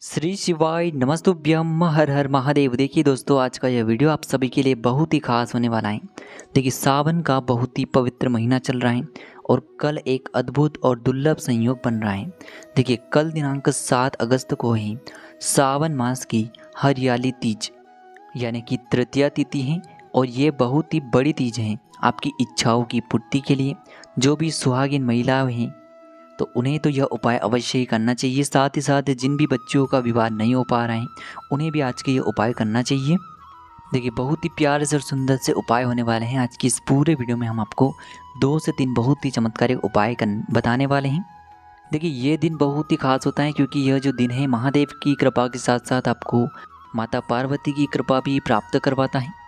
श्री शिवाय नमस्तुभ्यम हर हर महादेव। देखिए दोस्तों, आज का यह वीडियो आप सभी के लिए बहुत ही खास होने वाला है। देखिए, सावन का बहुत ही पवित्र महीना चल रहा है और कल एक अद्भुत और दुर्लभ संयोग बन रहा है। देखिए, कल दिनांक 7 अगस्त को ही सावन मास की हरियाली तीज यानी कि तृतीया तिथि है और ये बहुत ही बड़ी तीज है आपकी इच्छाओं की पूर्ति के लिए। जो भी सुहागिन महिलाएं हैं तो उन्हें तो यह उपाय अवश्य ही करना चाहिए। साथ ही साथ जिन भी बच्चों का विवाह नहीं हो पा रहा है उन्हें भी आज के ये उपाय करना चाहिए। देखिए, बहुत ही प्यारे से और सुंदर से उपाय होने वाले हैं। आज की इस पूरे वीडियो में हम आपको 2 से 3 बहुत ही चमत्कारिक उपाय बताने वाले हैं। देखिए, ये दिन बहुत ही खास होता है क्योंकि यह जो दिन है महादेव की कृपा के साथ साथ आपको माता पार्वती की कृपा भी प्राप्त करवाता है।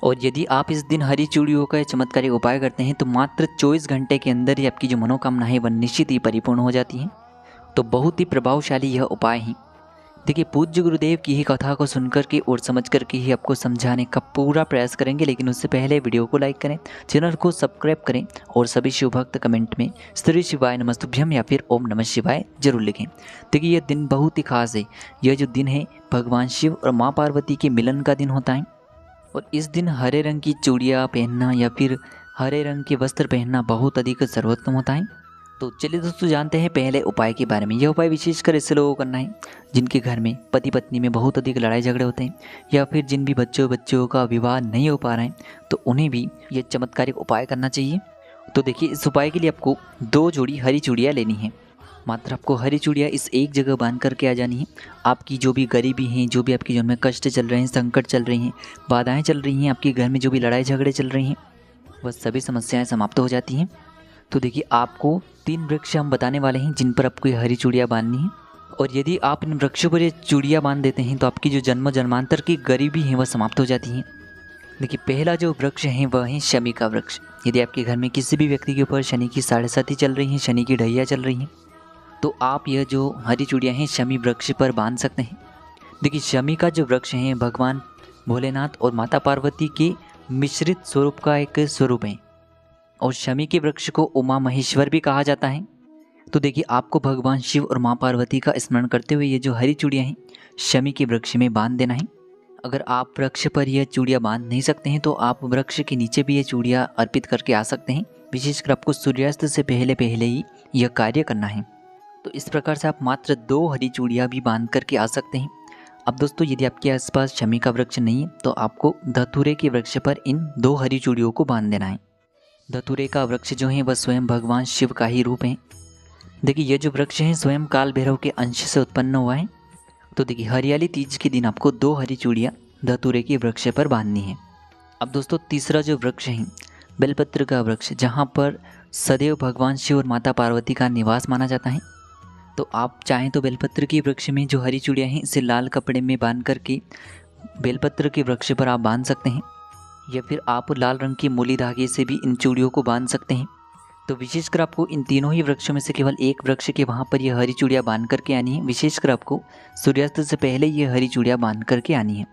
और यदि आप इस दिन हरी चूड़ियों का चमत्कारिक उपाय करते हैं तो मात्र 24 घंटे के अंदर ही आपकी जो मनोकामना है वह निश्चित ही परिपूर्ण हो जाती हैं। तो बहुत ही प्रभावशाली यह उपाय है। देखिए, पूज्य गुरुदेव की ही कथा को सुनकर के और समझ कर के ही आपको समझाने का पूरा प्रयास करेंगे, लेकिन उससे पहले वीडियो को लाइक करें, चैनल को सब्सक्राइब करें और सभी शिवभक्त कमेंट में श्री शिवाय नमस्तुभ्यम या फिर ओम नमः शिवाय जरूर लिखें। देखिए, यह दिन बहुत ही खास है। यह जो दिन है भगवान शिव और माँ पार्वती के मिलन का दिन होता है और इस दिन हरे रंग की चूड़ियाँ पहनना या फिर हरे रंग के वस्त्र पहनना बहुत अधिक सर्वोत्तम होता है। तो चलिए दोस्तों, जानते हैं पहले उपाय के बारे में। यह उपाय विशेषकर ऐसे लोगों को करना है जिनके घर में पति पत्नी में बहुत अधिक लड़ाई झगड़े होते हैं या फिर जिन भी बच्चों का विवाह नहीं हो पा रहा है तो उन्हें भी यह चमत्कारिक उपाय करना चाहिए। तो देखिए, इस उपाय के लिए आपको 2 जोड़ी हरी चूड़ियाँ लेनी है। मात्र आपको हरी चूड़ियाँ इस एक जगह बांध करके आ जानी है। आपकी जो भी गरीबी हैं, जो भी आपके जीवन में कष्ट चल रहे हैं, संकट चल रही हैं, बाधाएं चल रही हैं, आपके घर में जो भी लड़ाई झगड़े चल रही हैं, वह सभी समस्याएं समाप्त हो जाती हैं। तो देखिए, आपको 3 वृक्ष हम बताने वाले हैं जिन पर आपको ये हरी चूड़ियाँ बांधनी है। और यदि आप इन वृक्षों पर ये चूड़ियाँ बांध देते हैं तो आपकी जो जन्म जन्मांतर की गरीबी है वह समाप्त हो जाती है। देखिए, पहला जो वृक्ष है वह है शमी का वृक्ष। यदि आपके घर में किसी भी व्यक्ति के ऊपर शनि की 7.5 चल रही हैं, शनि की ढैया चल रही हैं, तो आप यह जो हरी चूड़ियाँ हैं शमी वृक्ष पर बांध सकते हैं। देखिए, शमी का जो वृक्ष है भगवान भोलेनाथ और माता पार्वती के मिश्रित स्वरूप का एक स्वरूप है और शमी के वृक्ष को उमा महेश्वर भी कहा जाता है। तो देखिए, आपको भगवान शिव और माँ पार्वती का स्मरण करते हुए ये जो हरी चूड़ियाँ हैं शमी के वृक्ष में बांध देना है। अगर आप वृक्ष पर यह चूड़ियाँ बांध नहीं सकते हैं तो आप वृक्ष के नीचे भी ये चूड़ियाँ अर्पित करके आ सकते हैं। विशेषकर आपको सूर्यास्त से पहले पहले ही यह कार्य करना है। तो इस प्रकार से आप मात्र 2 हरी चूड़ियाँ भी बांध करके आ सकते हैं। अब दोस्तों, यदि आपके आसपास शमी का वृक्ष नहीं है तो आपको धतूरे के वृक्ष पर इन 2 हरी चूड़ियों को बांध देना है। धतूरे का वृक्ष जो है वह स्वयं भगवान शिव का ही रूप है। देखिए, ये जो वृक्ष है स्वयं काल भैरव के अंश से उत्पन्न हुआ है। तो देखिए, हरियाली तीज के दिन आपको 2 हरी चूड़ियाँ धतूरे के वृक्ष पर बांधनी है। अब दोस्तों, तीसरा जो वृक्ष है बेलपत्र का वृक्ष, जहाँ पर सदैव भगवान शिव और माता पार्वती का निवास माना जाता है। तो आप चाहें तो बेलपत्र के वृक्ष में जो हरी चूड़ियाँ हैं इसे लाल कपड़े में बांध करके बेलपत्र के वृक्ष पर आप बांध सकते हैं या फिर आप लाल रंग की मूली धागे से भी इन चूड़ियों को बांध सकते हैं। तो विशेषकर आपको इन तीनों ही वृक्षों में से केवल एक वृक्ष के वहाँ पर यह हरी चूड़ियाँ बांध करके आनी है। विशेषकर आपको सूर्यास्त से पहले यह हरी चूड़ियाँ बांध करके आनी है।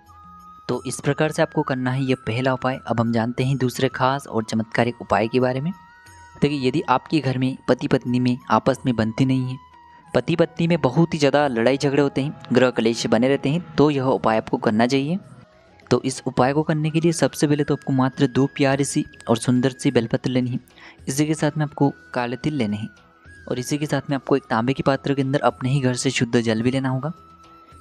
तो इस प्रकार से आपको करना है यह पहला उपाय। अब हम जानते हैं दूसरे खास और चमत्कारिक उपाय के बारे में। देखिए, यदि आपके घर में पति पत्नी में आपस में बनती नहीं है, पति पत्नी में बहुत ही ज़्यादा लड़ाई झगड़े होते हैं, गृह कलेश बने रहते हैं, तो यह उपाय आपको करना चाहिए। तो इस उपाय को करने के लिए सबसे पहले तो आपको मात्र 2 प्यारी सी और सुंदर सी बेलपत्र लेनी है। इसी के साथ में आपको काले तिल लेने हैं और इसी के साथ में आपको एक तांबे के पात्र के अंदर अपने ही घर से शुद्ध जल भी लेना होगा।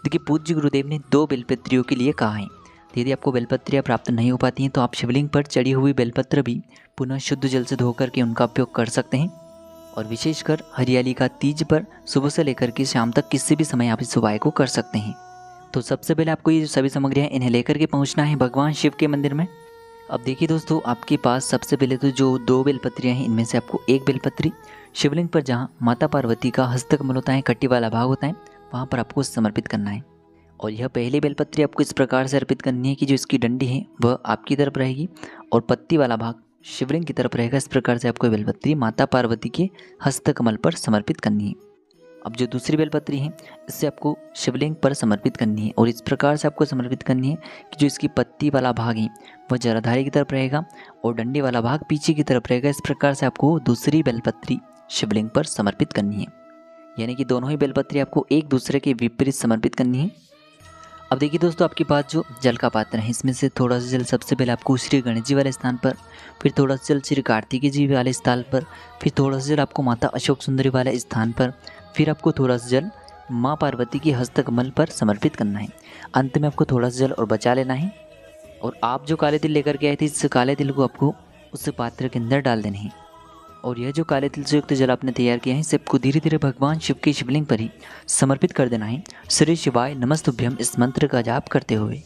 देखिए, पूज्य गुरुदेव ने 2 बेलपत्रियों के लिए कहा है। तो यदि आपको बेलपत्रियाँ प्राप्त नहीं हो पाती हैं तो आप शिवलिंग पर चढ़ी हुई बेलपत्र भी पुनः शुद्ध जल से धो करके उनका उपयोग कर सकते हैं। और विशेषकर हरियाली का तीज पर सुबह से लेकर के शाम तक किसी भी समय आप इस उपाय को कर सकते हैं। तो सबसे पहले आपको ये सभी सामग्रियाँ इन्हें लेकर के पहुँचना है भगवान शिव के मंदिर में। अब देखिए दोस्तों, आपके पास सबसे पहले तो जो 2 बेलपत्रियाँ हैं इनमें से आपको एक बेलपत्री शिवलिंग पर जहाँ माता पार्वती का हस्तकमल होता है, कट्टी वाला भाग होता है, वहाँ पर आपको समर्पित करना है। और यह पहली बेलपत्री आपको इस प्रकार से अर्पित करनी है कि जो इसकी डंडी है वह आपकी तरफ रहेगी और पत्ती वाला भाग शिवलिंग की तरफ रहेगा। इस प्रकार से आपको बेलपत्री माता पार्वती के हस्तकमल पर समर्पित करनी है। अब जो दूसरी बेलपत्री है इससे आपको शिवलिंग पर समर्पित करनी है और इस प्रकार से आपको समर्पित करनी है कि जो इसकी पत्ती वाला भाग है वह जराधारी की तरफ रहेगा और डंडी वाला भाग पीछे की तरफ रहेगा। इस प्रकार से आपको दूसरी बेलपत्री शिवलिंग पर समर्पित करनी है। यानी कि दोनों ही बेलपत्री आपको एक दूसरे के विपरीत समर्पित करनी है। अब देखिए दोस्तों, आपके पास जो जल का पात्र है इसमें से थोड़ा सा जल सबसे पहले आपको श्री गणेश जी वाले स्थान पर, फिर थोड़ा सा जल श्री कार्तिकेय जी वाले स्थान पर, फिर थोड़ा सा जल आपको माता अशोक सुंदरी वाले स्थान पर, फिर आपको थोड़ा सा जल माँ पार्वती की हस्तकमल पर समर्पित करना है। अंत में आपको थोड़ा सा जल और बचा लेना है और आप जो काले तिल लेकर के आए थे इस काले तिल को आपको उस पात्र के अंदर डाल देने हैं। और यह जो काले तिल से युक्त जल आपने तैयार किया है इसे आपको धीरे धीरे भगवान शिव के शिवलिंग पर ही समर्पित कर देना है। श्री शिवाय नमस्तुभ्यम इस मंत्र का जाप करते हुए।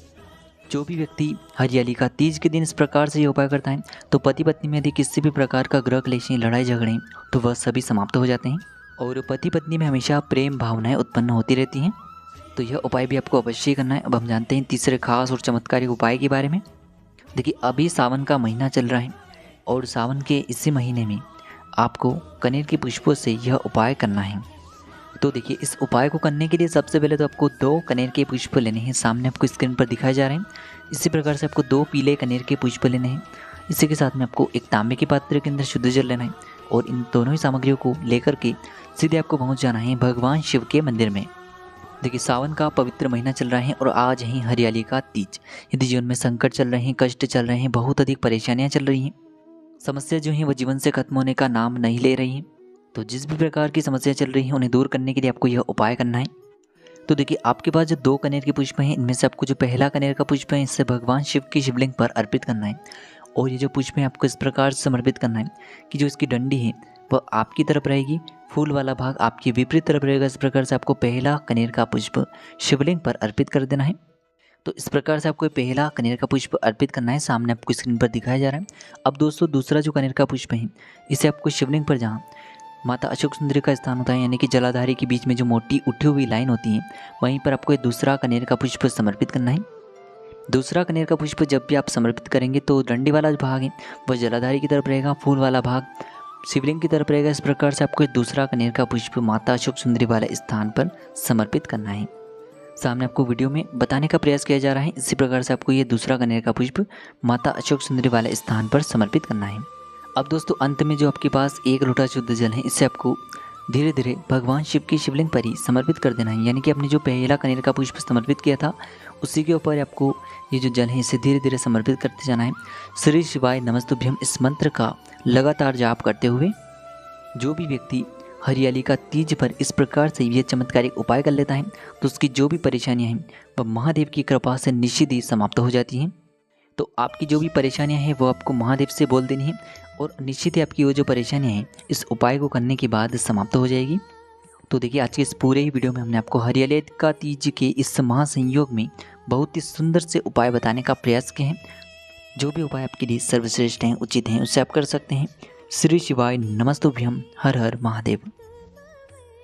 जो भी व्यक्ति हरियाली का तीज के दिन इस प्रकार से ये उपाय करता है तो पति पत्नी में यदि किसी भी प्रकार का ग्रह क्लेश लड़ाई झगड़े तो वह सभी समाप्त हो जाते हैं और पति पत्नी में हमेशा प्रेम भावनाएं उत्पन्न होती रहती हैं। तो यह उपाय भी आपको अवश्य करना है। अब हम जानते हैं तीसरे खास और चमत्कारिक उपाय के बारे में। देखिए, अभी सावन का महीना चल रहा है और सावन के इसी महीने में आपको कनेर के पुष्पों से यह उपाय करना है। तो देखिए, इस उपाय को करने के लिए सबसे पहले तो आपको 2 कनेर के पुष्प लेने हैं। सामने आपको स्क्रीन पर दिखाए जा रहे हैं। इसी प्रकार से आपको 2 पीले कनेर के पुष्प लेने हैं। इसी के साथ में आपको एक तांबे के पात्र के अंदर शुद्ध जल लेना है और इन दोनों ही सामग्रियों को लेकर के सीधे आपको पहुंच जाना है भगवान शिव के मंदिर में। देखिए, सावन का पवित्र महीना चल रहा है और आज है हरियाली का तीज। यदि जीवन में संकट चल रहे हैं, कष्ट चल रहे हैं, बहुत अधिक परेशानियां चल रही हैं, समस्या जो है वो जीवन से खत्म होने का नाम नहीं ले रही हैं, तो जिस भी प्रकार की समस्या चल रही है उन्हें दूर करने के लिए आपको यह उपाय करना है। तो देखिए, आपके पास जो 2 कनेर के पुष्प हैं इनमें से आपको जो पहला कनेर का पुष्प है इससे भगवान शिव की शिवलिंग पर अर्पित करना है। और ये जो पुष्प है आपको इस प्रकार से समर्पित करना है कि जो इसकी डंडी है वह आपकी तरफ रहेगी, फूल वाला भाग आपकी विपरीत तरफ रहेगा। इस प्रकार से आपको पहला कनेर का पुष्प शिवलिंग पर अर्पित कर देना है। तो इस प्रकार से आपको पहला कनेर का पुष्प अर्पित करना है। सामने आपको स्क्रीन पर दिखाया जा रहा है। अब दोस्तों, दूसरा जो कनेर का पुष्प है इसे आपको शिवलिंग पर जहाँ माता अशोक सुंदरी का स्थान होता है, यानी कि जलाधारी के बीच में जो मोटी उठी हुई लाइन होती है, वहीं पर आपको दूसरा कनेर का पुष्प समर्पित करना है। दूसरा कनेर का पुष्प जब भी आप समर्पित करेंगे तो डंडी वाला जो भाग है वह जलाधारी की तरफ रहेगा, फूल वाला भाग शिवलिंग की तरफ रहेगा। इस प्रकार से आपको दूसरा कनेर का पुष्प माता अशोक सुंदरी वाले स्थान पर समर्पित करना है। सामने आपको वीडियो में बताने का प्रयास किया जा रहा है। इसी प्रकार से आपको ये दूसरा कनेर का पुष्प माता अशोक सुंदरी वाले स्थान पर समर्पित करना है। अब दोस्तों, अंत में जो आपके पास 1 लोटा शुद्ध जल है इसे आपको धीरे धीरे भगवान शिव की शिवलिंग पर ही समर्पित कर देना है। यानी कि आपने जो पहला कनेर का पुष्प समर्पित किया था उसी के ऊपर आपको ये जो जल है इसे धीरे धीरे समर्पित करते जाना है। श्री शिवाय नमस्तुभ्यम इस मंत्र का लगातार जाप करते हुए जो भी व्यक्ति हरियाली का तीज पर इस प्रकार से यह चमत्कारिक उपाय कर लेता है तो उसकी जो भी परेशानियां हैं वह महादेव की कृपा से निश्चित ही समाप्त हो जाती हैं। तो आपकी जो भी परेशानियां हैं वो आपको महादेव से बोल देनी है और निश्चित ही आपकी वो जो परेशानियां हैं इस उपाय को करने के बाद समाप्त हो जाएगी। तो देखिए, आज के इस पूरे ही वीडियो में हमने आपको हरियाली का तीज के इस महासंयोग में बहुत ही सुंदर से उपाय बताने का प्रयास किए हैं। जो भी उपाय आपके लिए सर्वश्रेष्ठ हैं, उचित हैं, उससे आप कर सकते हैं। श्री शिवाय नमस्तुभ्यम। हर हर महादेव।